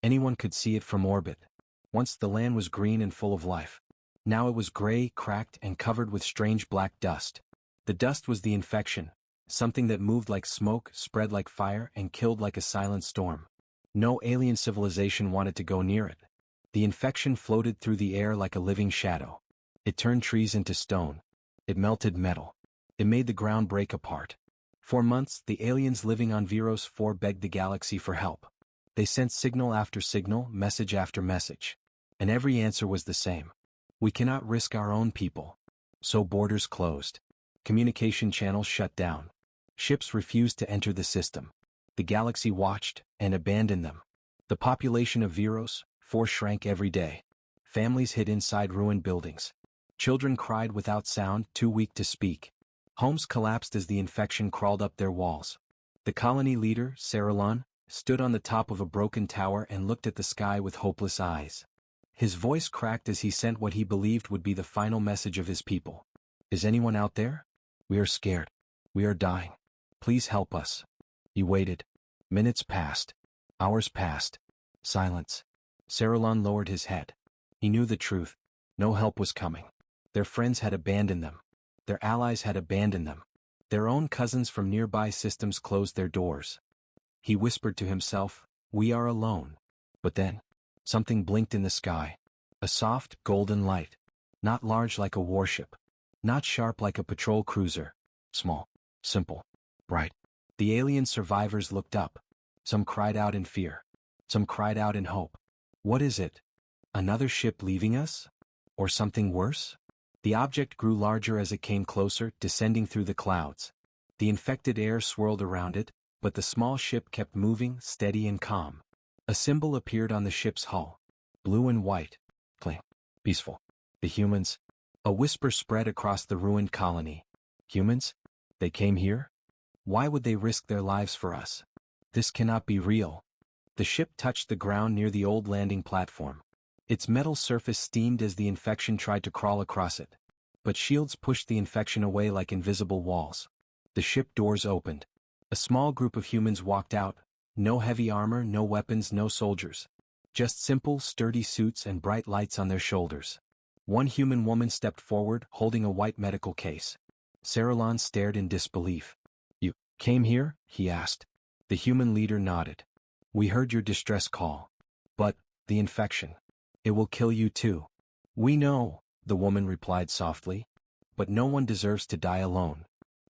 Anyone could see it from orbit. Once the land was green and full of life. Now it was gray, cracked, and covered with strange black dust. The dust was the infection, something that moved like smoke, spread like fire, and killed like a silent storm. No alien civilization wanted to go near it. The infection floated through the air like a living shadow. It turned trees into stone. It melted metal. It made the ground break apart. For months, the aliens living on Veros 4 begged the galaxy for help. They sent signal after signal, message after message. And every answer was the same. We cannot risk our own people. So borders closed. Communication channels shut down. Ships refused to enter the system. The galaxy watched and abandoned them. The population of Veros 4 shrank every day. Families hid inside ruined buildings. Children cried without sound, too weak to speak. Homes collapsed as the infection crawled up their walls. The colony leader, Saralon, stood on the top of a broken tower and looked at the sky with hopeless eyes. His voice cracked as he sent what he believed would be the final message of his people. Is anyone out there? We are scared. We are dying. Please help us. He waited. Minutes passed. Hours passed. Silence. Saralon lowered his head. He knew the truth. No help was coming. Their friends had abandoned them. Their allies had abandoned them. Their own cousins from nearby systems closed their doors. He whispered to himself, "We are alone." But then, something blinked in the sky. A soft, golden light. Not large like a warship. Not sharp like a patrol cruiser. Small, simple, bright. The alien survivors looked up. Some cried out in fear. Some cried out in hope. What is it? Another ship leaving us? Or something worse? The object grew larger as it came closer, descending through the clouds. The infected air swirled around it, but the small ship kept moving, steady and calm. A symbol appeared on the ship's hull. Blue and white. Clean. Peaceful. The humans. A whisper spread across the ruined colony. Humans? They came here? Why would they risk their lives for us? This cannot be real. The ship touched the ground near the old landing platform. Its metal surface steamed as the infection tried to crawl across it. But shields pushed the infection away like invisible walls. The ship doors opened. A small group of humans walked out. No heavy armor, no weapons, no soldiers. Just simple, sturdy suits and bright lights on their shoulders. One human woman stepped forward, holding a white medical case. Saralon stared in disbelief. "You came here?" he asked. The human leader nodded. "We heard your distress call. But, the infection. It will kill you too." "We know," the woman replied softly. "But no one deserves to die alone."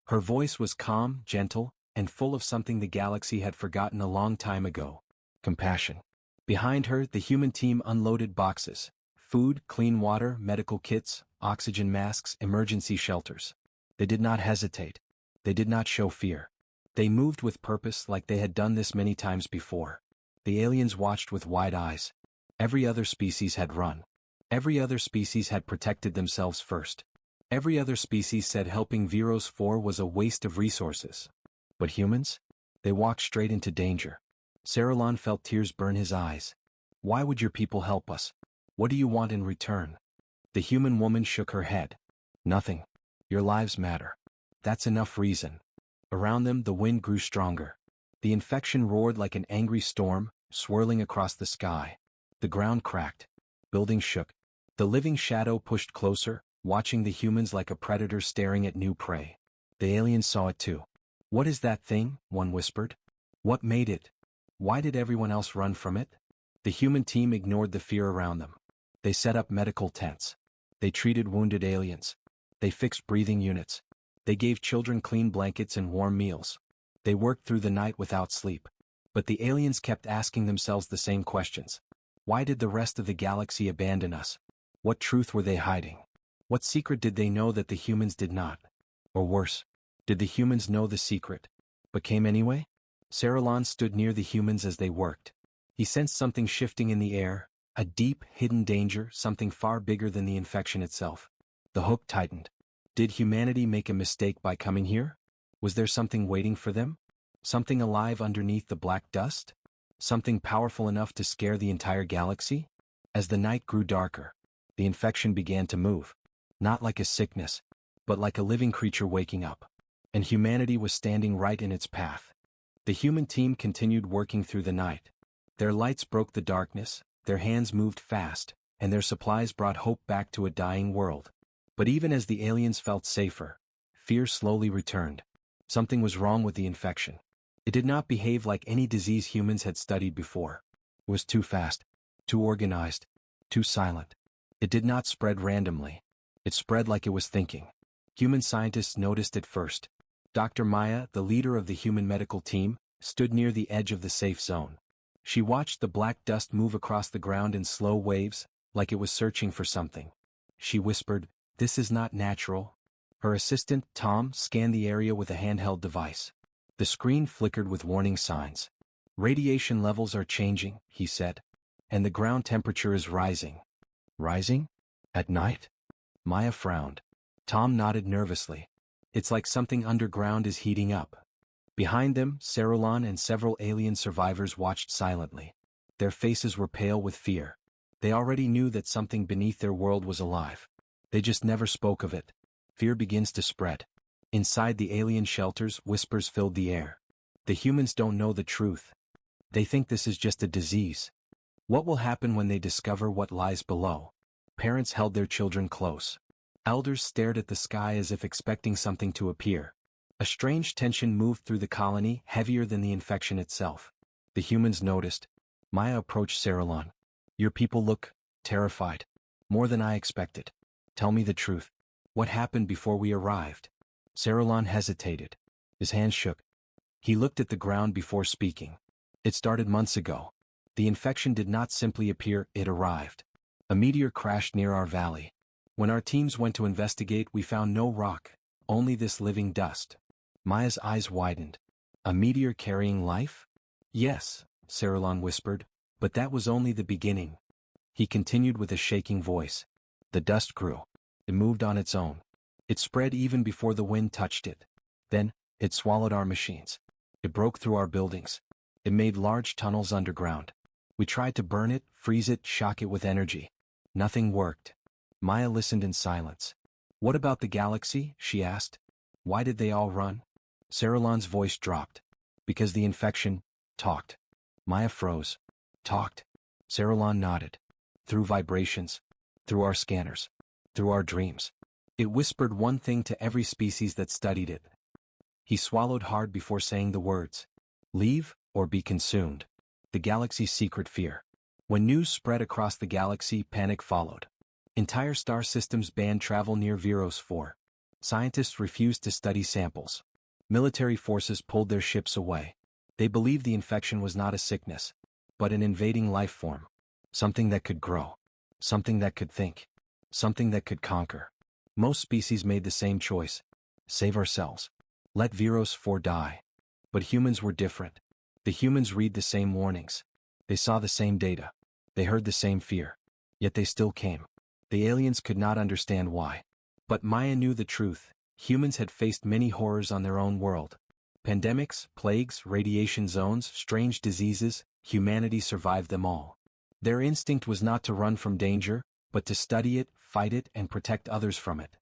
Her voice was calm, gentle, and full of something the galaxy had forgotten a long time ago. Compassion. Behind her, the human team unloaded boxes. Food, clean water, medical kits, oxygen masks, emergency shelters. They did not hesitate. They did not show fear. They moved with purpose like they had done this many times before. The aliens watched with wide eyes. Every other species had run. Every other species had protected themselves first. Every other species said helping Veros 4 was a waste of resources. But humans? They walked straight into danger. Saralon felt tears burn his eyes. "Why would your people help us? What do you want in return?" The human woman shook her head. "Nothing. Your lives matter. That's enough reason." Around them, the wind grew stronger. The infection roared like an angry storm, swirling across the sky. The ground cracked. Buildings shook. The living shadow pushed closer, watching the humans like a predator staring at new prey. The aliens saw it too. "What is that thing?" one whispered. "What made it? Why did everyone else run from it?" The human team ignored the fear around them. They set up medical tents. They treated wounded aliens. They fixed breathing units. They gave children clean blankets and warm meals. They worked through the night without sleep. But the aliens kept asking themselves the same questions. Why did the rest of the galaxy abandon us? What truth were they hiding? What secret did they know that the humans did not? Or worse, did the humans know the secret, but came anyway? Saralon stood near the humans as they worked. He sensed something shifting in the air, a deep, hidden danger, something far bigger than the infection itself. The hook tightened. Did humanity make a mistake by coming here? Was there something waiting for them? Something alive underneath the black dust? Something powerful enough to scare the entire galaxy? As the night grew darker, the infection began to move. Not like a sickness, but like a living creature waking up. And humanity was standing right in its path. The human team continued working through the night. Their lights broke the darkness, their hands moved fast, and their supplies brought hope back to a dying world. But even as the aliens felt safer, fear slowly returned. Something was wrong with the infection. It did not behave like any disease humans had studied before. It was too fast, too organized, too silent. It did not spread randomly. It spread like it was thinking. Human scientists noticed it first. Dr. Maya, the leader of the human medical team, stood near the edge of the safe zone. She watched the black dust move across the ground in slow waves, like it was searching for something. She whispered, "This is not natural." Her assistant, Tom, scanned the area with a handheld device. The screen flickered with warning signs. "Radiation levels are changing," he said. "And the ground temperature is rising." "Rising? At night?" Maya frowned. Tom nodded nervously. "It's like something underground is heating up." Behind them, Cerulon and several alien survivors watched silently. Their faces were pale with fear. They already knew that something beneath their world was alive. They just never spoke of it. Fear begins to spread. Inside the alien shelters, whispers filled the air. "The humans don't know the truth. They think this is just a disease. What will happen when they discover what lies below?" Parents held their children close. Elders stared at the sky as if expecting something to appear. A strange tension moved through the colony, heavier than the infection itself. The humans noticed. Maya approached Cerulon. "Your people look terrified. More than I expected. Tell me the truth. What happened before we arrived?" Cerulon hesitated. His hands shook. He looked at the ground before speaking. "It started months ago. The infection did not simply appear, it arrived. A meteor crashed near our valley. When our teams went to investigate, we found no rock, only this living dust." Maya's eyes widened. "A meteor carrying life?" "Yes," Cerulon whispered, "but that was only the beginning." He continued with a shaking voice. "The dust grew. It moved on its own. It spread even before the wind touched it. Then, it swallowed our machines. It broke through our buildings. It made large tunnels underground. We tried to burn it, freeze it, shock it with energy. Nothing worked." Maya listened in silence. "What about the galaxy?" she asked. "Why did they all run?" Cerulon's voice dropped. "Because the infection talked." Maya froze. "Talked?" Cerulon nodded. "Through vibrations. Through our scanners. Through our dreams. It whispered one thing to every species that studied it." He swallowed hard before saying the words. "Leave, or be consumed." The galaxy's secret fear. When news spread across the galaxy, panic followed. Entire star systems banned travel near Viros 4. Scientists refused to study samples. Military forces pulled their ships away. They believed the infection was not a sickness, but an invading life form. Something that could grow. Something that could think. Something that could conquer. Most species made the same choice. Save ourselves. Let Viros 4 die. But humans were different. The humans read the same warnings. They saw the same data. They heard the same fear. Yet they still came. The aliens could not understand why. But Maya knew the truth. Humans had faced many horrors on their own world. Pandemics, plagues, radiation zones, strange diseases, humanity survived them all. Their instinct was not to run from danger, but to study it, fight it, and protect others from it.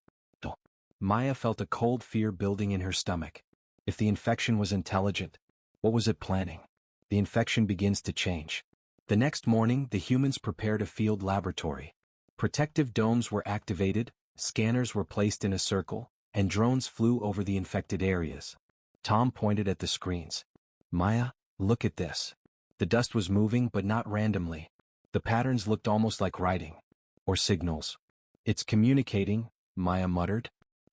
Maya felt a cold fear building in her stomach. If the infection was intelligent, what was it planning? The infection begins to change. The next morning, the humans prepared a field laboratory. Protective domes were activated, scanners were placed in a circle, and drones flew over the infected areas. Tom pointed at the screens. "Maya, look at this." The dust was moving, but not randomly. The patterns looked almost like writing. Or signals. "It's communicating," Maya muttered.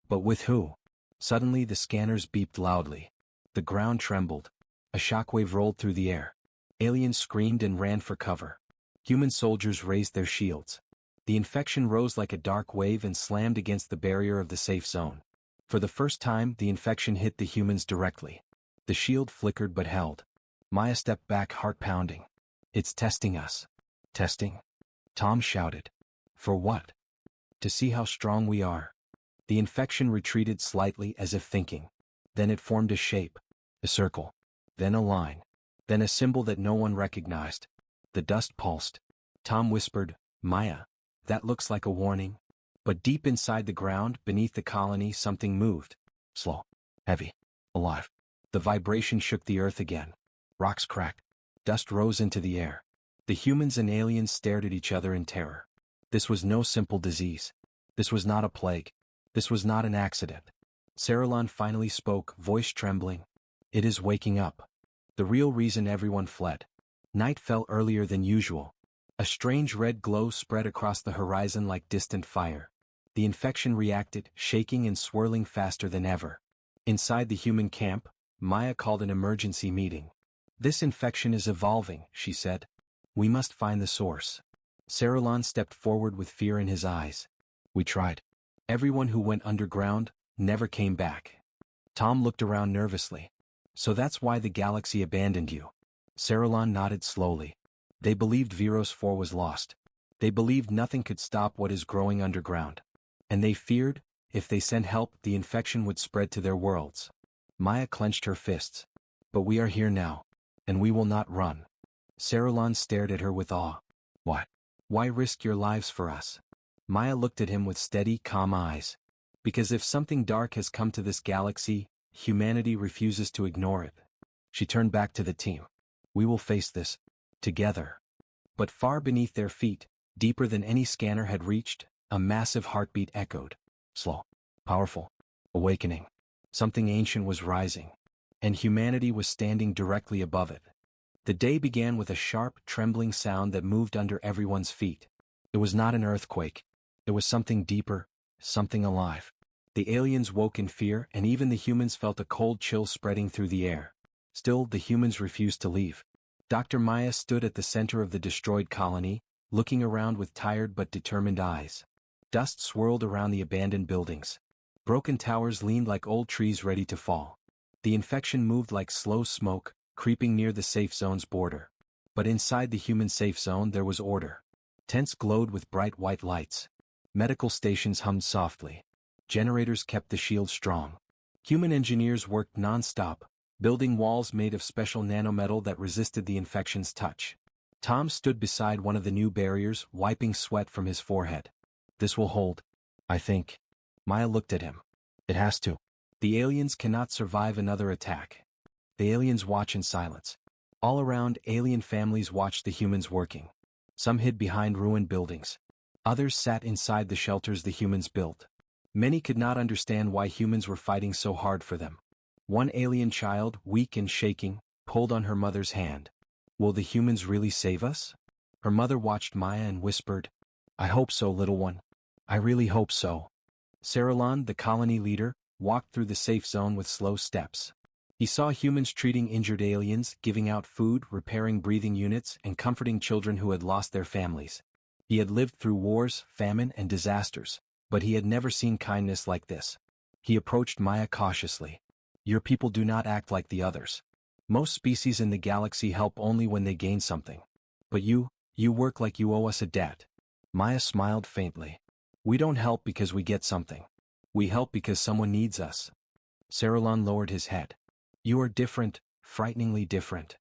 "But with who?" Suddenly the scanners beeped loudly. The ground trembled. A shockwave rolled through the air. Aliens screamed and ran for cover. Human soldiers raised their shields. The infection rose like a dark wave and slammed against the barrier of the safe zone. For the first time, the infection hit the humans directly. The shield flickered but held. Maya stepped back, heart pounding. "It's testing us." "Testing?" Tom shouted. "For what?" "To see how strong we are." The infection retreated slightly as if thinking. Then it formed a shape. A circle. Then a line. Then a symbol that no one recognized. The dust pulsed. Tom whispered, "Maya, that looks like a warning." But deep inside the ground, beneath the colony, something moved. Slow. Heavy. Alive. The vibration shook the earth again. Rocks cracked. Dust rose into the air. The humans and aliens stared at each other in terror. This was no simple disease. This was not a plague. This was not an accident. Saralon finally spoke, voice trembling. It is waking up. The real reason everyone fled. Night fell earlier than usual. A strange red glow spread across the horizon like distant fire. The infection reacted, shaking and swirling faster than ever. Inside the human camp, Maya called an emergency meeting. This infection is evolving, she said. We must find the source. Saralon stepped forward with fear in his eyes. We tried. Everyone who went underground never came back. Tom looked around nervously. So that's why the galaxy abandoned you. Saralon nodded slowly. They believed Viros 4 was lost. They believed nothing could stop what is growing underground. And they feared, if they sent help, the infection would spread to their worlds. Maya clenched her fists. But we are here now. And we will not run. Saralon stared at her with awe. What? Why risk your lives for us? Maya looked at him with steady, calm eyes. Because if something dark has come to this galaxy, humanity refuses to ignore it. She turned back to the team. We will face this. Together. But far beneath their feet, deeper than any scanner had reached, a massive heartbeat echoed. Slow. Powerful. Awakening. Something ancient was rising. And humanity was standing directly above it. The day began with a sharp, trembling sound that moved under everyone's feet. It was not an earthquake. It was something deeper, something alive. The aliens woke in fear, and even the humans felt a cold chill spreading through the air. Still, the humans refused to leave. Dr. Maya stood at the center of the destroyed colony, looking around with tired but determined eyes. Dust swirled around the abandoned buildings. Broken towers leaned like old trees ready to fall. The infection moved like slow smoke, creeping near the safe zone's border. But inside the human safe zone there was order. Tents glowed with bright white lights. Medical stations hummed softly. Generators kept the shield strong. Human engineers worked non-stop, building walls made of special nanometal that resisted the infection's touch. Tom stood beside one of the new barriers, wiping sweat from his forehead. This will hold, I think. Maya looked at him. It has to. The aliens cannot survive another attack. The aliens watch in silence. All around, alien families watched the humans working. Some hid behind ruined buildings. Others sat inside the shelters the humans built. Many could not understand why humans were fighting so hard for them. One alien child, weak and shaking, pulled on her mother's hand. Will the humans really save us? Her mother watched Maya and whispered, I hope so, little one. I really hope so. Saralon, the colony leader, walked through the safe zone with slow steps. He saw humans treating injured aliens, giving out food, repairing breathing units, and comforting children who had lost their families. He had lived through wars, famine, and disasters, but he had never seen kindness like this. He approached Maya cautiously. Your people do not act like the others. Most species in the galaxy help only when they gain something. But you work like you owe us a debt. Maya smiled faintly. We don't help because we get something. We help because someone needs us. Saralon lowered his head. You are different, frighteningly different.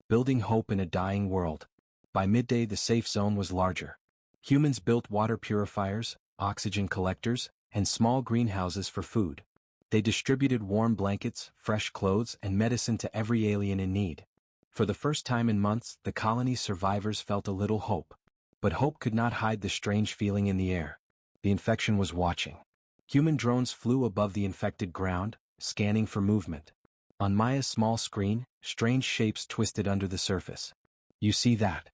Building hope in a dying world. By midday the safe zone was larger. Humans built water purifiers, oxygen collectors, and small greenhouses for food. They distributed warm blankets, fresh clothes, and medicine to every alien in need. For the first time in months, the colony's survivors felt a little hope. But hope could not hide the strange feeling in the air. The infection was watching. Human drones flew above the infected ground, scanning for movement. On Maya's small screen, strange shapes twisted under the surface. You see that?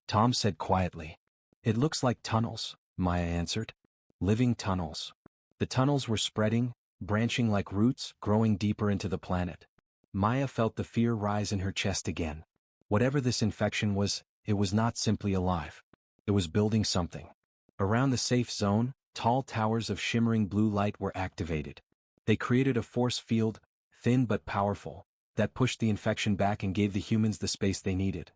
Tom said quietly. It looks like tunnels, Maya answered. Living tunnels. The tunnels were spreading, branching like roots, growing deeper into the planet. Maya felt the fear rise in her chest again. Whatever this infection was, it was not simply alive. It was building something. Around the safe zone, tall towers of shimmering blue light were activated. They created a force field, thin but powerful, that pushed the infection back and gave the humans the space they needed.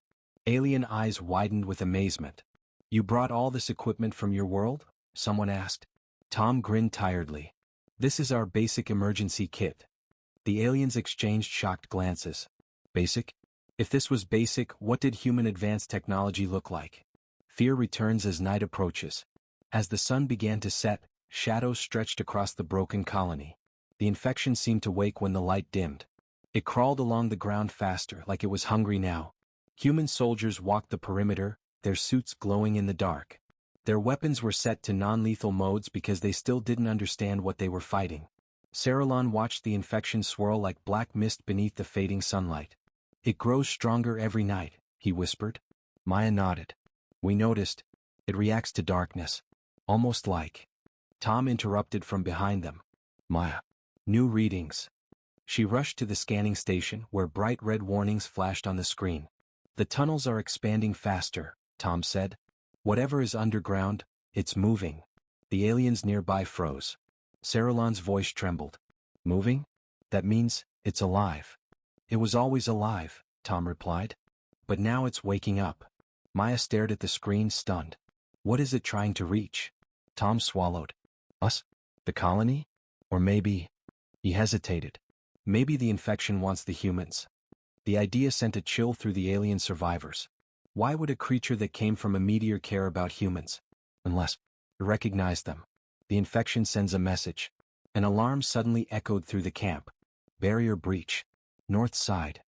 Alien eyes widened with amazement. You brought all this equipment from your world? Someone asked. Tom grinned tiredly. This is our basic emergency kit. The aliens exchanged shocked glances. Basic? If this was basic, what did human advanced technology look like? Fear returns as night approaches. As the sun began to set, shadows stretched across the broken colony. The infection seemed to wake when the light dimmed. It crawled along the ground faster, like it was hungry now. Human soldiers walked the perimeter, their suits glowing in the dark. Their weapons were set to non-lethal modes because they still didn't understand what they were fighting. Saralon watched the infection swirl like black mist beneath the fading sunlight. "It grows stronger every night," he whispered. Maya nodded. "We noticed. It reacts to darkness. Almost like..." Tom interrupted from behind them. "Maya. New readings." She rushed to the scanning station where bright red warnings flashed on the screen. "The tunnels are expanding faster," Tom said. "Whatever is underground, it's moving." The aliens nearby froze. Saralon's voice trembled. "Moving? That means it's alive." "It was always alive," Tom replied. "But now it's waking up." Maya stared at the screen, stunned. "What is it trying to reach?" Tom swallowed. "Us? The colony? Or maybe..." He hesitated. "Maybe the infection wants the humans." The idea sent a chill through the alien survivors. Why would a creature that came from a meteor care about humans? Unless it recognized them. The infection sends a message. An alarm suddenly echoed through the camp. "Barrier breach. North side."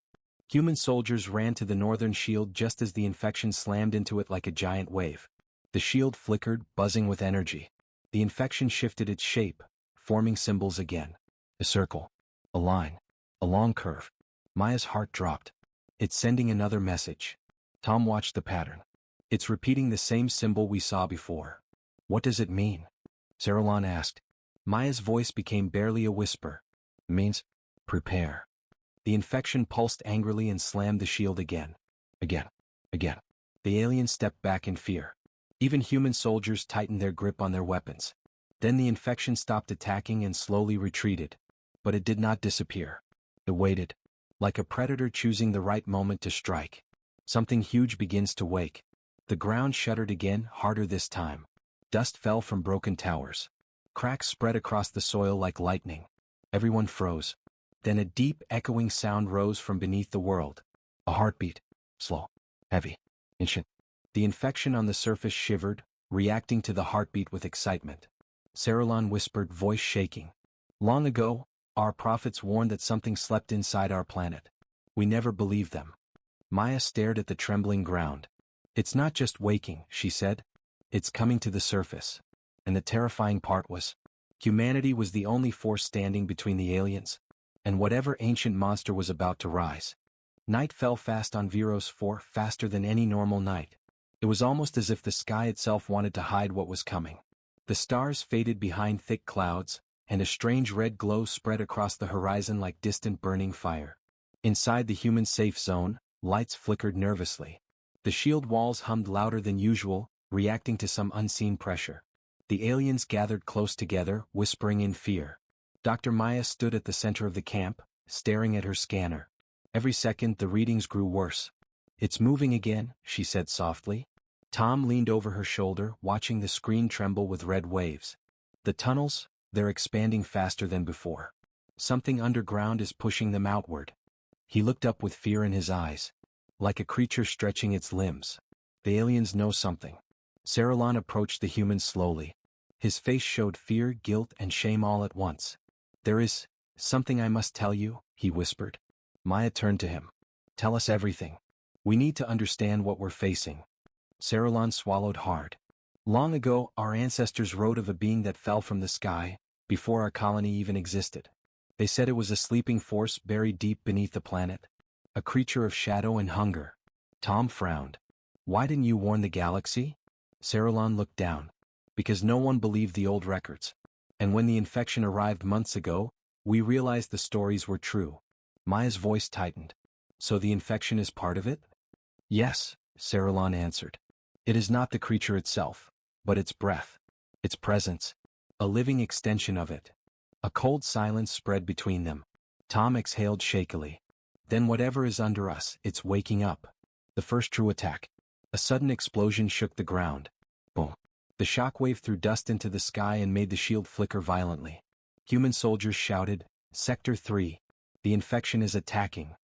Human soldiers ran to the northern shield just as the infection slammed into it like a giant wave. The shield flickered, buzzing with energy. The infection shifted its shape, forming symbols again. A circle. A line. A long curve. Maya's heart dropped. "It's sending another message." Tom watched the pattern. "It's repeating the same symbol we saw before." "What does it mean?" Saralon asked. Maya's voice became barely a whisper. "It means, prepare." The infection pulsed angrily and slammed the shield again. Again. Again. The aliens stepped back in fear. Even human soldiers tightened their grip on their weapons. Then the infection stopped attacking and slowly retreated. But it did not disappear. It waited. Like a predator choosing the right moment to strike. Something huge begins to wake. The ground shuddered again, harder this time. Dust fell from broken towers. Cracks spread across the soil like lightning. Everyone froze. Then a deep, echoing sound rose from beneath the world. A heartbeat. Slow. Heavy. Ancient. The infection on the surface shivered, reacting to the heartbeat with excitement. Saralon whispered, voice shaking. "Long ago, our prophets warned that something slept inside our planet. We never believed them." Maya stared at the trembling ground. "It's not just waking," she said. "It's coming to the surface." And the terrifying part was, humanity was the only force standing between the aliens and whatever ancient monster was about to rise. Night fell fast on Viros 4, faster than any normal night. It was almost as if the sky itself wanted to hide what was coming. The stars faded behind thick clouds, and a strange red glow spread across the horizon like distant burning fire. Inside the human safe zone, lights flickered nervously. The shield walls hummed louder than usual, reacting to some unseen pressure. The aliens gathered close together, whispering in fear. Dr. Maya stood at the center of the camp, staring at her scanner. Every second the readings grew worse. "It's moving again," she said softly. Tom leaned over her shoulder, watching the screen tremble with red waves. "The tunnels, they're expanding faster than before. Something underground is pushing them outward." He looked up with fear in his eyes. Like a creature stretching its limbs. "The aliens know something." Saralon approached the humans slowly. His face showed fear, guilt, and shame all at once. "There is something I must tell you," he whispered. Maya turned to him. "Tell us everything. We need to understand what we're facing." Saralon swallowed hard. "Long ago, our ancestors wrote of a being that fell from the sky, before our colony even existed. They said it was a sleeping force buried deep beneath the planet. A creature of shadow and hunger." Tom frowned. "Why didn't you warn the galaxy?" Saralon looked down. "Because no one believed the old records. And when the infection arrived months ago, we realized the stories were true." Maya's voice tightened. "So the infection is part of it?" "Yes," Saralon answered. "It is not the creature itself, but its breath, its presence, a living extension of it." A cold silence spread between them. Tom exhaled shakily. "Then whatever is under us, it's waking up." The first true attack. A sudden explosion shook the ground. Boom. The shockwave threw dust into the sky and made the shield flicker violently. Human soldiers shouted, "Sector 3. The infection is attacking."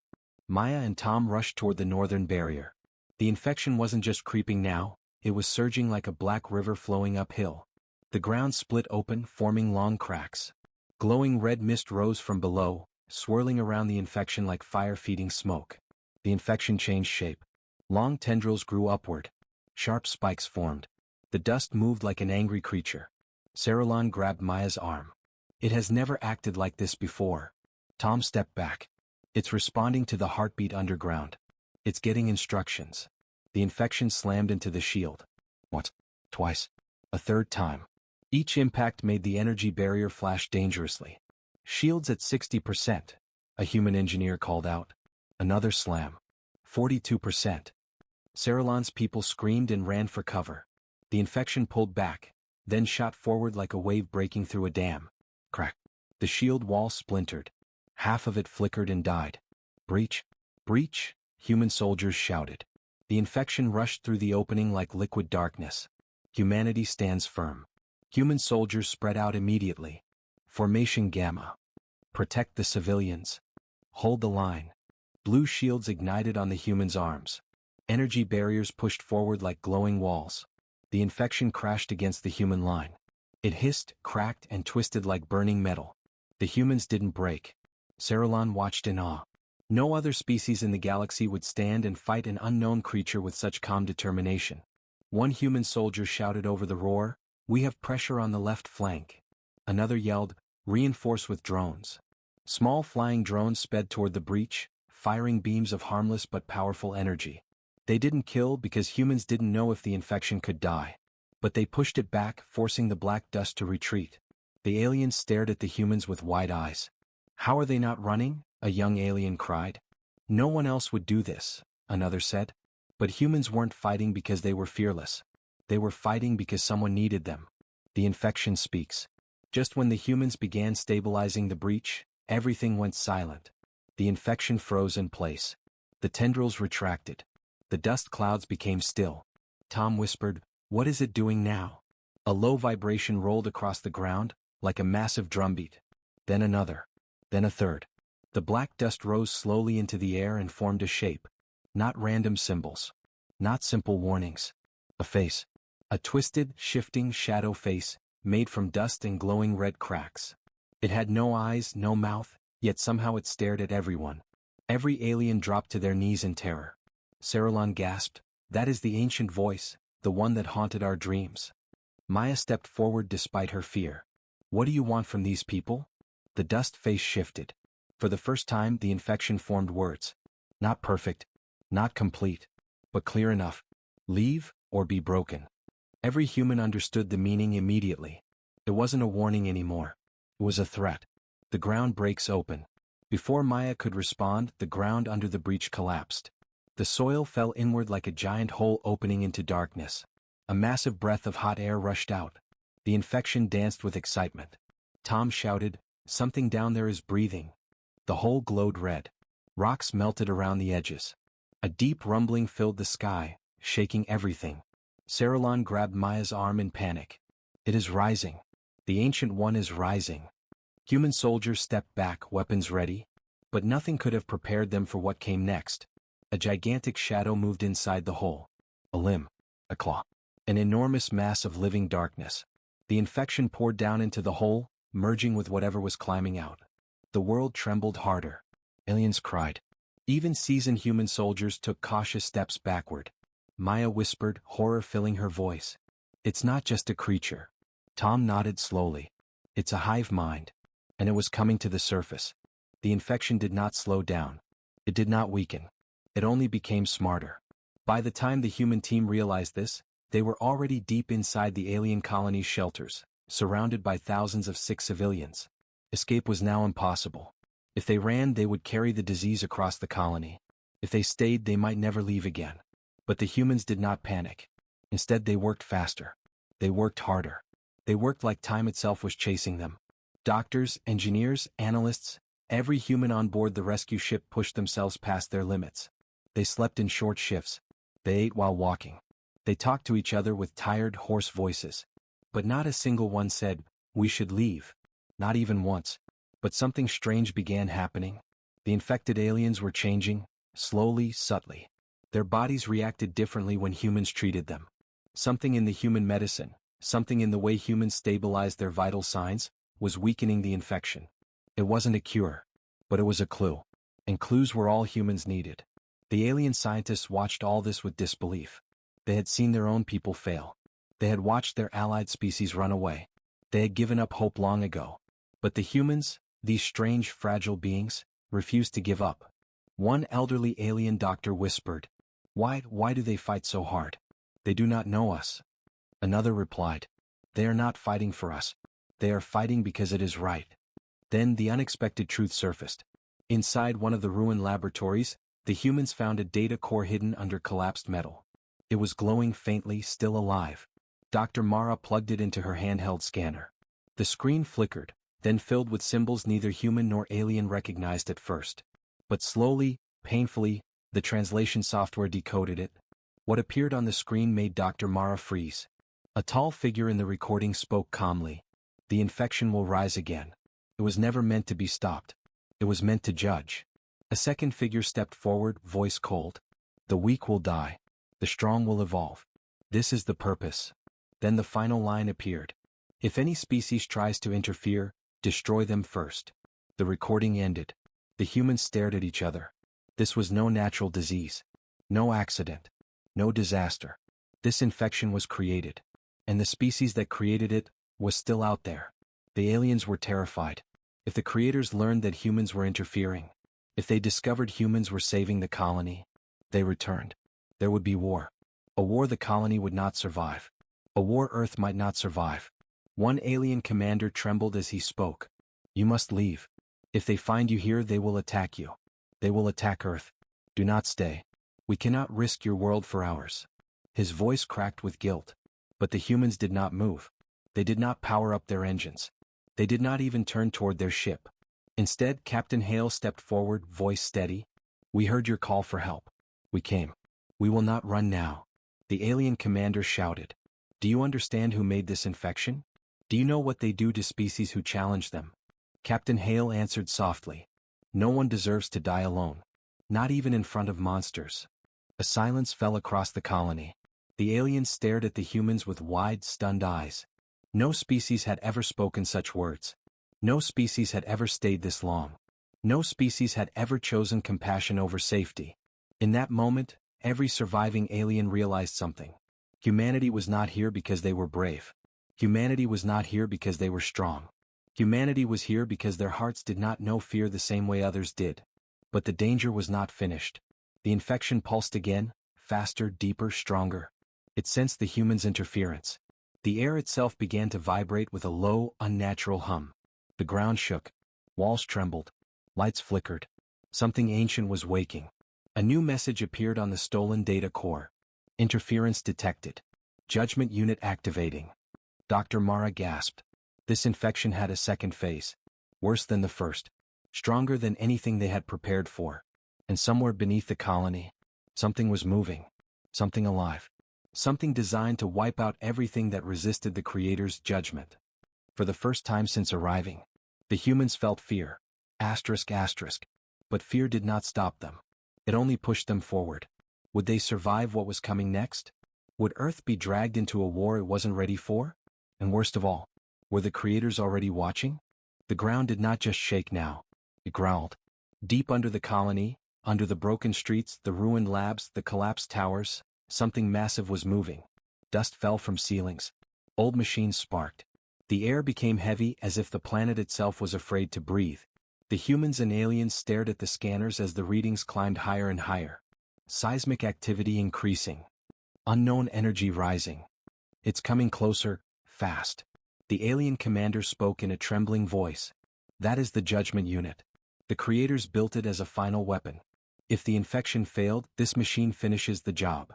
Maya and Tom rushed toward the northern barrier. The infection wasn't just creeping now, it was surging like a black river flowing uphill. The ground split open, forming long cracks. Glowing red mist rose from below, swirling around the infection like fire feeding smoke. The infection changed shape. Long tendrils grew upward. Sharp spikes formed. The dust moved like an angry creature. Saralon grabbed Maya's arm. It has never acted like this before. Tom stepped back. It's responding to the heartbeat underground. It's getting instructions. The infection slammed into the shield. What? Twice. A third time. Each impact made the energy barrier flash dangerously. Shields at 60%. A human engineer called out. Another slam. 42%. Saralon's people screamed and ran for cover. The infection pulled back, then shot forward like a wave breaking through a dam. Crack. The shield wall splintered. Half of it flickered and died. Breach! Breach! Human soldiers shouted. The infection rushed through the opening like liquid darkness. Humanity stands firm. Human soldiers spread out immediately. Formation Gamma. Protect the civilians. Hold the line. Blue shields ignited on the humans' arms. Energy barriers pushed forward like glowing walls. The infection crashed against the human line. It hissed, cracked, and twisted like burning metal. The humans didn't break. Saralon watched in awe. No other species in the galaxy would stand and fight an unknown creature with such calm determination. One human soldier shouted over the roar, "We have pressure on the left flank." Another yelled, "Reinforce with drones." Small flying drones sped toward the breach, firing beams of harmless but powerful energy. They didn't kill because humans didn't know if the infection could die. But they pushed it back, forcing the black dust to retreat. The aliens stared at the humans with wide eyes. "How are they not running?" a young alien cried. "No one else would do this," another said. But humans weren't fighting because they were fearless. They were fighting because someone needed them. The infection speaks. Just when the humans began stabilizing the breach, everything went silent. The infection froze in place. The tendrils retracted. The dust clouds became still. Tom whispered, "What is it doing now?" A low vibration rolled across the ground, like a massive drumbeat. Then another. Then a third. The black dust rose slowly into the air and formed a shape. Not random symbols. Not simple warnings. A face. A twisted, shifting shadow face, made from dust and glowing red cracks. It had no eyes, no mouth, yet somehow it stared at everyone. Every alien dropped to their knees in terror. Saralon gasped, "That is the ancient voice, the one that haunted our dreams." Maya stepped forward despite her fear. "What do you want from these people?" The dust face shifted. For the first time, the infection formed words. Not perfect, not complete, but clear enough. Leave, or be broken. Every human understood the meaning immediately. It wasn't a warning anymore. It was a threat. The ground breaks open. Before Maya could respond, the ground under the breach collapsed. The soil fell inward like a giant hole opening into darkness. A massive breath of hot air rushed out. The infection danced with excitement. Tom shouted, "Something down there is breathing." The hole glowed red. Rocks melted around the edges. A deep rumbling filled the sky, shaking everything. Saralon grabbed Maya's arm in panic. "It is rising. The Ancient One is rising." Human soldiers stepped back, weapons ready. But nothing could have prepared them for what came next. A gigantic shadow moved inside the hole. A limb. A claw. An enormous mass of living darkness. The infection poured down into the hole, merging with whatever was climbing out. The world trembled harder. Aliens cried. Even seasoned human soldiers took cautious steps backward. Maya whispered, horror filling her voice. "It's not just a creature." Tom nodded slowly. "It's a hive mind." And it was coming to the surface. The infection did not slow down. It did not weaken. It only became smarter. By the time the human team realized this, they were already deep inside the alien colony's shelters, surrounded by thousands of sick civilians. Escape was now impossible. If they ran, they would carry the disease across the colony. If they stayed, they might never leave again. But the humans did not panic. Instead, they worked faster. They worked harder. They worked like time itself was chasing them. Doctors, engineers, analysts, every human on board the rescue ship pushed themselves past their limits. They slept in short shifts. They ate while walking. They talked to each other with tired, hoarse voices. But not a single one said, "We should leave." Not even once. But something strange began happening. The infected aliens were changing, slowly, subtly. Their bodies reacted differently when humans treated them. Something in the human medicine, something in the way humans stabilized their vital signs, was weakening the infection. It wasn't a cure, but it was a clue. And clues were all humans needed. The alien scientists watched all this with disbelief. They had seen their own people fail. They had watched their allied species run away. They had given up hope long ago. But the humans, these strange, fragile beings, refused to give up. One elderly alien doctor whispered, Why do they fight so hard? They do not know us." Another replied, "They are not fighting for us. They are fighting because it is right." Then the unexpected truth surfaced. Inside one of the ruined laboratories, the humans found a data core hidden under collapsed metal. It was glowing faintly, still alive. Dr. Mara plugged it into her handheld scanner. The screen flickered, then filled with symbols neither human nor alien recognized at first. But slowly, painfully, the translation software decoded it. What appeared on the screen made Dr. Mara freeze. A tall figure in the recording spoke calmly. "The infection will rise again. It was never meant to be stopped. It was meant to judge." A second figure stepped forward, voice cold. "The weak will die. The strong will evolve. This is the purpose." Then the final line appeared. "If any species tries to interfere, destroy them first." The recording ended. The humans stared at each other. This was no natural disease. No accident. No disaster. This infection was created. And the species that created it was still out there. The aliens were terrified. If the creators learned that humans were interfering, if they discovered humans were saving the colony, they returned. There would be war. A war the colony would not survive. A war Earth might not survive. One alien commander trembled as he spoke. "You must leave. If they find you here, they will attack you. They will attack Earth. Do not stay. We cannot risk your world for ours." His voice cracked with guilt. But the humans did not move. They did not power up their engines. They did not even turn toward their ship. Instead, Captain Hale stepped forward, voice steady. "We heard your call for help. We came. We will not run now." The alien commander shouted. "Do you understand who made this infection? Do you know what they do to species who challenge them?" Captain Hale answered softly. "No one deserves to die alone. Not even in front of monsters." A silence fell across the colony. The aliens stared at the humans with wide, stunned eyes. No species had ever spoken such words. No species had ever stayed this long. No species had ever chosen compassion over safety. In that moment, every surviving alien realized something. Humanity was not here because they were brave. Humanity was not here because they were strong. Humanity was here because their hearts did not know fear the same way others did. But the danger was not finished. The infection pulsed again, faster, deeper, stronger. It sensed the humans' interference. The air itself began to vibrate with a low, unnatural hum. The ground shook. Walls trembled. Lights flickered. Something ancient was waking. A new message appeared on the stolen data core. "Interference detected. Judgment unit activating." Dr. Mara gasped. This infection had a second phase. Worse than the first. Stronger than anything they had prepared for. And somewhere beneath the colony, something was moving. Something alive. Something designed to wipe out everything that resisted the Creator's judgment. For the first time since arriving, the humans felt fear. Asterisk. But fear did not stop them. It only pushed them forward. Would they survive what was coming next? Would Earth be dragged into a war it wasn't ready for? And worst of all, were the creators already watching? The ground did not just shake now. It growled. Deep under the colony, under the broken streets, the ruined labs, the collapsed towers, something massive was moving. Dust fell from ceilings. Old machines sparked. The air became heavy as if the planet itself was afraid to breathe. The humans and aliens stared at the scanners as the readings climbed higher and higher. Seismic activity increasing. Unknown energy rising. "It's coming closer, fast." The alien commander spoke in a trembling voice. "That is the judgment unit. The creators built it as a final weapon. If the infection failed, this machine finishes the job."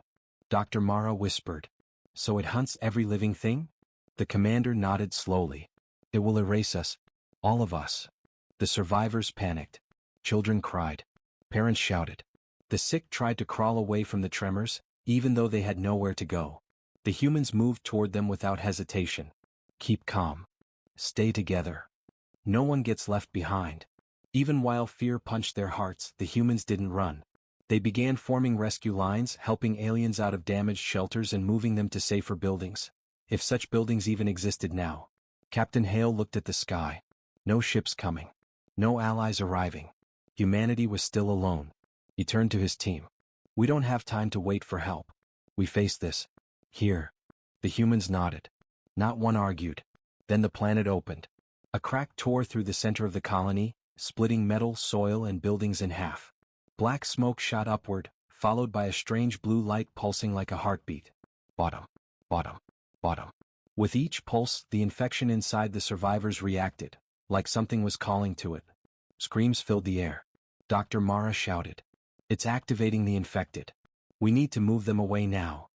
Dr. Mara whispered. "So it hunts every living thing?" The commander nodded slowly. "It will erase us. All of us." The survivors panicked. Children cried. Parents shouted. The sick tried to crawl away from the tremors, even though they had nowhere to go. The humans moved toward them without hesitation. "Keep calm. Stay together. No one gets left behind." Even while fear punched their hearts, the humans didn't run. They began forming rescue lines, helping aliens out of damaged shelters and moving them to safer buildings. If such buildings even existed now. Captain Hale looked at the sky. No ships coming. No allies arriving. Humanity was still alone. He turned to his team. We don't have time to wait for help. We face this. Here. The humans nodded. Not one argued. Then the planet opened. A crack tore through the center of the colony, splitting metal, soil, and buildings in half. Black smoke shot upward, followed by a strange blue light pulsing like a heartbeat. Bottom. Bottom. Bottom. With each pulse, the infection inside the survivors reacted, like something was calling to it. Screams filled the air. Dr. Mara shouted. It's activating the infected. We need to move them away now.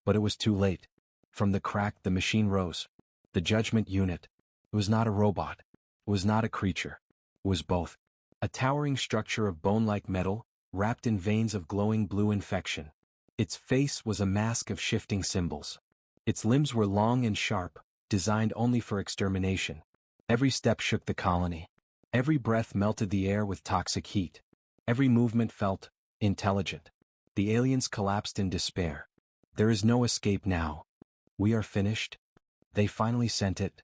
But it was too late. From the crack, the machine rose. The judgment unit. It was not a robot. It was not a creature. It was both. A towering structure of bone-like metal, wrapped in veins of glowing blue infection. Its face was a mask of shifting symbols. Its limbs were long and sharp, designed only for extermination. Every step shook the colony. Every breath melted the air with toxic heat. Every movement felt intelligent. The aliens collapsed in despair. There is no escape now. We are finished. They finally sent it.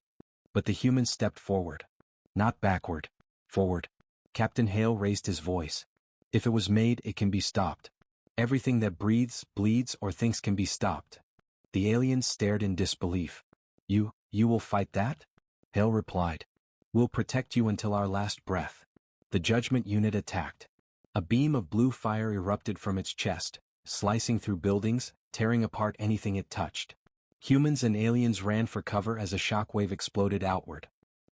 But the humans stepped forward. Not backward. Forward. Captain Hale raised his voice. If it was made, it can be stopped. Everything that breathes, bleeds, or thinks can be stopped. The aliens stared in disbelief. You will fight that? Hale replied. We'll protect you until our last breath. The judgment unit attacked. A beam of blue fire erupted from its chest, slicing through buildings, tearing apart anything it touched. Humans and aliens ran for cover as a shockwave exploded outward.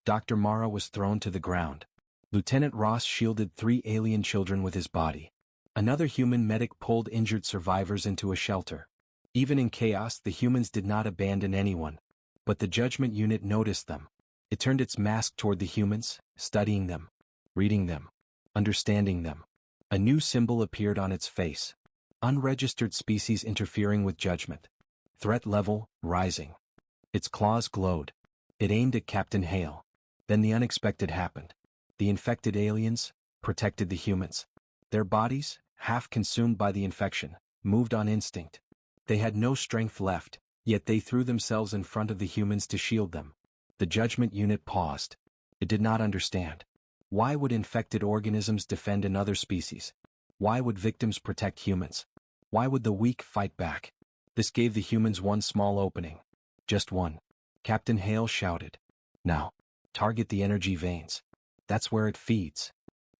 Dr. Mara was thrown to the ground. Lieutenant Ross shielded 3 alien children with his body. Another human medic pulled injured survivors into a shelter. Even in chaos, the humans did not abandon anyone. But the judgment unit noticed them. It turned its mask toward the humans, studying them, reading them, understanding them. A new symbol appeared on its face. Unregistered species interfering with judgment. Threat level, rising. Its claws glowed. It aimed at Captain Hale. Then the unexpected happened. The infected aliens protected the humans. Their bodies, half consumed by the infection, moved on instinct. They had no strength left, yet they threw themselves in front of the humans to shield them. The judgment unit paused. It did not understand. Why would infected organisms defend another species? Why would victims protect humans? Why would the weak fight back? This gave the humans one small opening. Just one. Captain Hale shouted. Now, target the energy veins. That's where it feeds.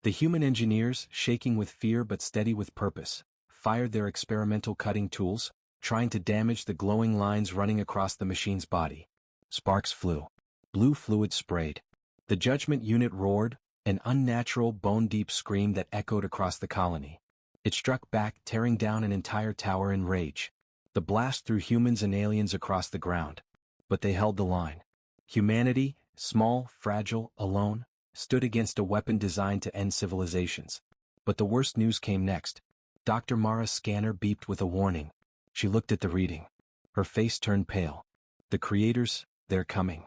The human engineers, shaking with fear but steady with purpose, fired their experimental cutting tools, trying to damage the glowing lines running across the machine's body. Sparks flew. Blue fluid sprayed. The judgment unit roared, an unnatural, bone-deep scream that echoed across the colony. It struck back, tearing down an entire tower in rage. The blast threw humans and aliens across the ground. But they held the line. Humanity, small, fragile, alone, stood against a weapon designed to end civilizations. But the worst news came next. Dr. Mara's scanner beeped with a warning. She looked at the reading. Her face turned pale. The creators, they're coming.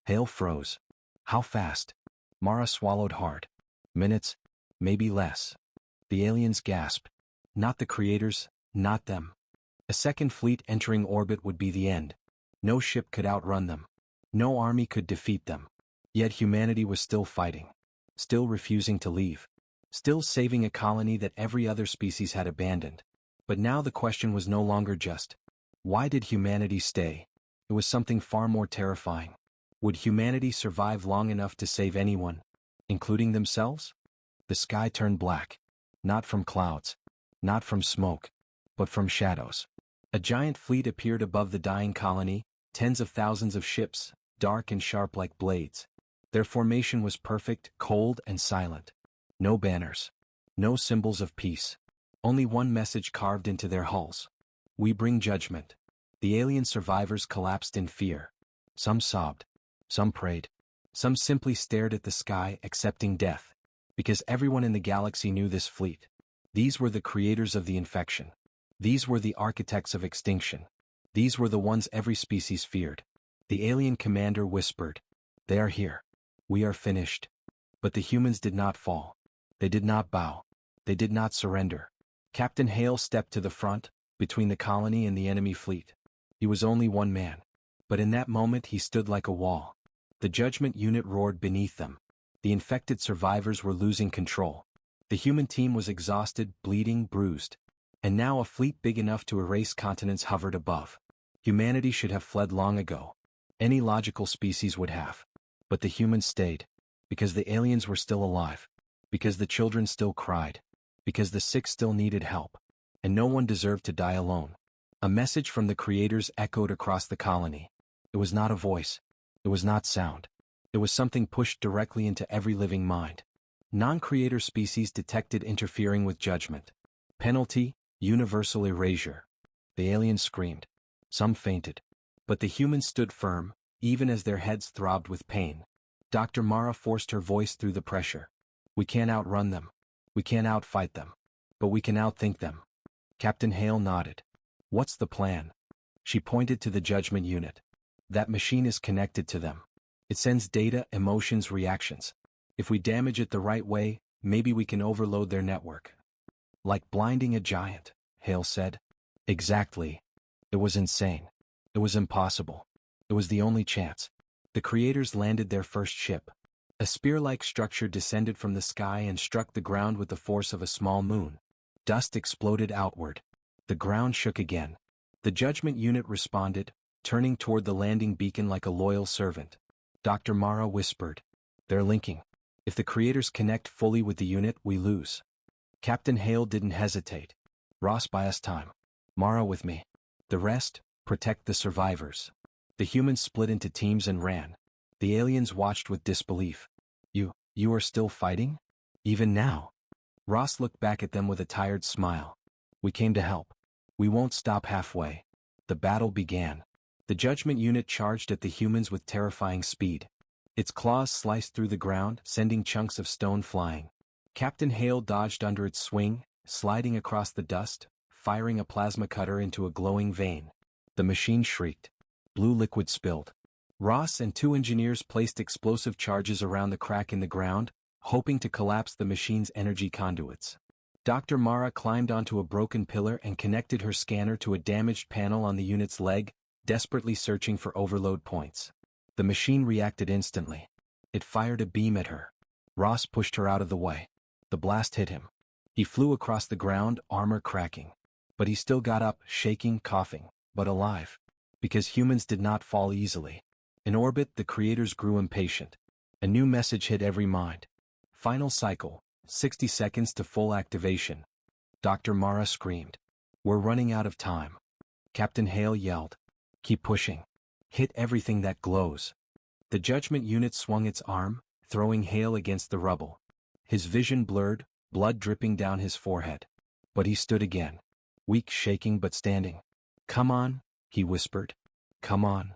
Hale froze. How fast? Mara swallowed hard. Minutes, maybe less. The aliens gasped. Not the creators, not them. A second fleet entering orbit would be the end. No ship could outrun them. No army could defeat them. Yet humanity was still fighting. Still refusing to leave. Still saving a colony that every other species had abandoned. But now the question was no longer just, why did humanity stay? It was something far more terrifying. Would humanity survive long enough to save anyone, including themselves? The sky turned black. Not from clouds. Not from smoke. But from shadows. A giant fleet appeared above the dying colony, tens of thousands of ships, dark and sharp like blades. Their formation was perfect, cold, and silent. No banners. No symbols of peace. Only one message carved into their hulls. We bring judgment. The alien survivors collapsed in fear. Some sobbed. Some prayed. Some simply stared at the sky, accepting death. Because everyone in the galaxy knew this fleet. These were the creators of the infection. These were the architects of extinction. These were the ones every species feared. The alien commander whispered, "They are here. We are finished." But the humans did not fall. They did not bow. They did not surrender. Captain Hale stepped to the front, between the colony and the enemy fleet. He was only one man. But in that moment he stood like a wall. The judgment unit roared beneath them. The infected survivors were losing control. The human team was exhausted, bleeding, bruised. And now a fleet big enough to erase continents hovered above. Humanity should have fled long ago. Any logical species would have. But the humans stayed. Because the aliens were still alive. Because the children still cried. Because the sick still needed help. And no one deserved to die alone. A message from the creators echoed across the colony. It was not a voice. It was not sound. It was something pushed directly into every living mind. Non-creator species detected interfering with judgment. Penalty, universal erasure. The aliens screamed. Some fainted. But the humans stood firm, even as their heads throbbed with pain. Dr. Mara forced her voice through the pressure. We can't outrun them. We can't outfight them. But we can outthink them. Captain Hale nodded. What's the plan? She pointed to the judgment unit. That machine is connected to them. It sends data, emotions, reactions. If we damage it the right way, maybe we can overload their network. Like blinding a giant, Hale said. Exactly. It was insane. It was impossible. It was the only chance. The creators landed their first ship. A spear-like structure descended from the sky and struck the ground with the force of a small moon. Dust exploded outward. The ground shook again. The judgment unit responded, turning toward the landing beacon like a loyal servant. Dr. Mara whispered. They're linking. If the creators connect fully with the unit, we lose. Captain Hale didn't hesitate. Ross, buy us time. Mara with me. The rest, protect the survivors. The humans split into teams and ran. The aliens watched with disbelief. You are still fighting? Even now? Ross looked back at them with a tired smile. We came to help. We won't stop halfway. The battle began. The judgment unit charged at the humans with terrifying speed. Its claws sliced through the ground, sending chunks of stone flying. Captain Hale dodged under its swing, sliding across the dust, firing a plasma cutter into a glowing vein. The machine shrieked. Blue liquid spilled. Ross and two engineers placed explosive charges around the crack in the ground, hoping to collapse the machine's energy conduits. Dr. Mara climbed onto a broken pillar and connected her scanner to a damaged panel on the unit's leg, desperately searching for overload points. The machine reacted instantly. It fired a beam at her. Ross pushed her out of the way. The blast hit him. He flew across the ground, armor cracking. But he still got up, shaking, coughing, but alive. Because humans did not fall easily. In orbit, the creators grew impatient. A new message hit every mind. Final cycle, 60 seconds to full activation. Dr. Mara screamed. We're running out of time. Captain Hale yelled. Keep pushing. Hit everything that glows. The judgment unit swung its arm, throwing Hale against the rubble. His vision blurred, blood dripping down his forehead. But he stood again. Weak, shaking but standing. Come on, he whispered. Come on.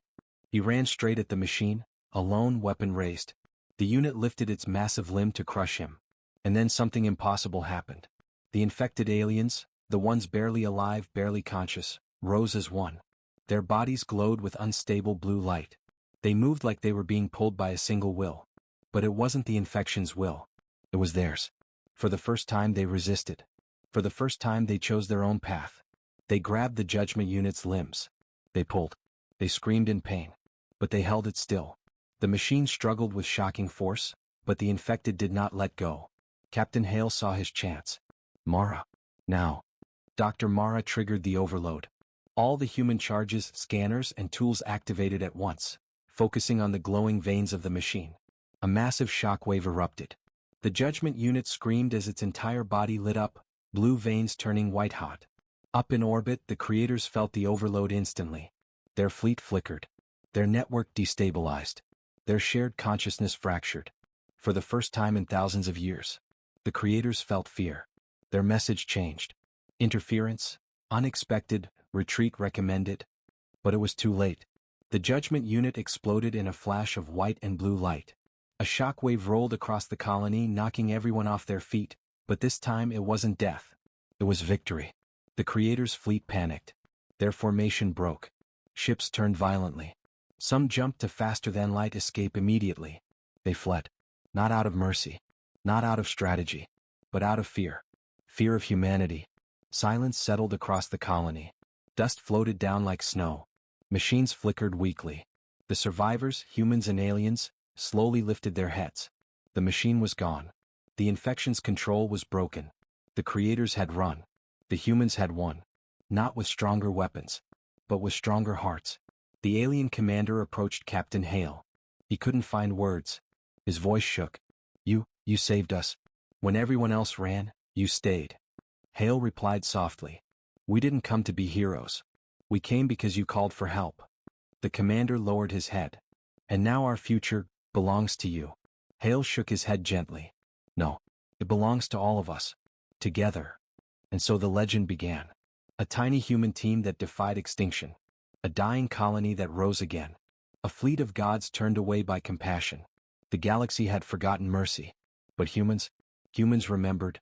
He ran straight at the machine, a lone weapon raised. The unit lifted its massive limb to crush him. And then something impossible happened. The infected aliens, the ones barely alive, barely conscious, rose as one. Their bodies glowed with unstable blue light. They moved like they were being pulled by a single will. But it wasn't the infection's will. It was theirs. For the first time they resisted. For the first time they chose their own path. They grabbed the judgment unit's limbs. They pulled. They screamed in pain. But they held it still. The machine struggled with shocking force, but the infected did not let go. Captain Hale saw his chance. Mara. Now. Dr. Mara triggered the overload. All the human charges, scanners, and tools activated at once, focusing on the glowing veins of the machine. A massive shockwave erupted. The judgment unit screamed as its entire body lit up, blue veins turning white-hot. Up in orbit, the creators felt the overload instantly. Their fleet flickered. Their network destabilized. Their shared consciousness fractured. For the first time in thousands of years, the creators felt fear. Their message changed. Interference, unexpected, retreat recommended. But it was too late. The judgment unit exploded in a flash of white and blue light. A shockwave rolled across the colony, knocking everyone off their feet, but this time it wasn't death. It was victory. The creators' fleet panicked. Their formation broke. Ships turned violently. Some jumped to faster-than-light escape immediately. They fled. Not out of mercy. Not out of strategy. But out of fear. Fear of humanity. Silence settled across the colony. Dust floated down like snow. Machines flickered weakly. The survivors, humans and aliens, slowly lifted their heads. The machine was gone. The infection's control was broken. The creators had run. The humans had won. Not with stronger weapons, but with stronger hearts. The alien commander approached Captain Hale. He couldn't find words. His voice shook. You saved us. When everyone else ran, you stayed. Hale replied softly. We didn't come to be heroes. We came because you called for help. The commander lowered his head. And now our future belongs to you. Hale shook his head gently. No, it belongs to all of us. Together. And so the legend began. A tiny human team that defied extinction. A dying colony that rose again. A fleet of gods turned away by compassion. The galaxy had forgotten mercy. But humans remembered.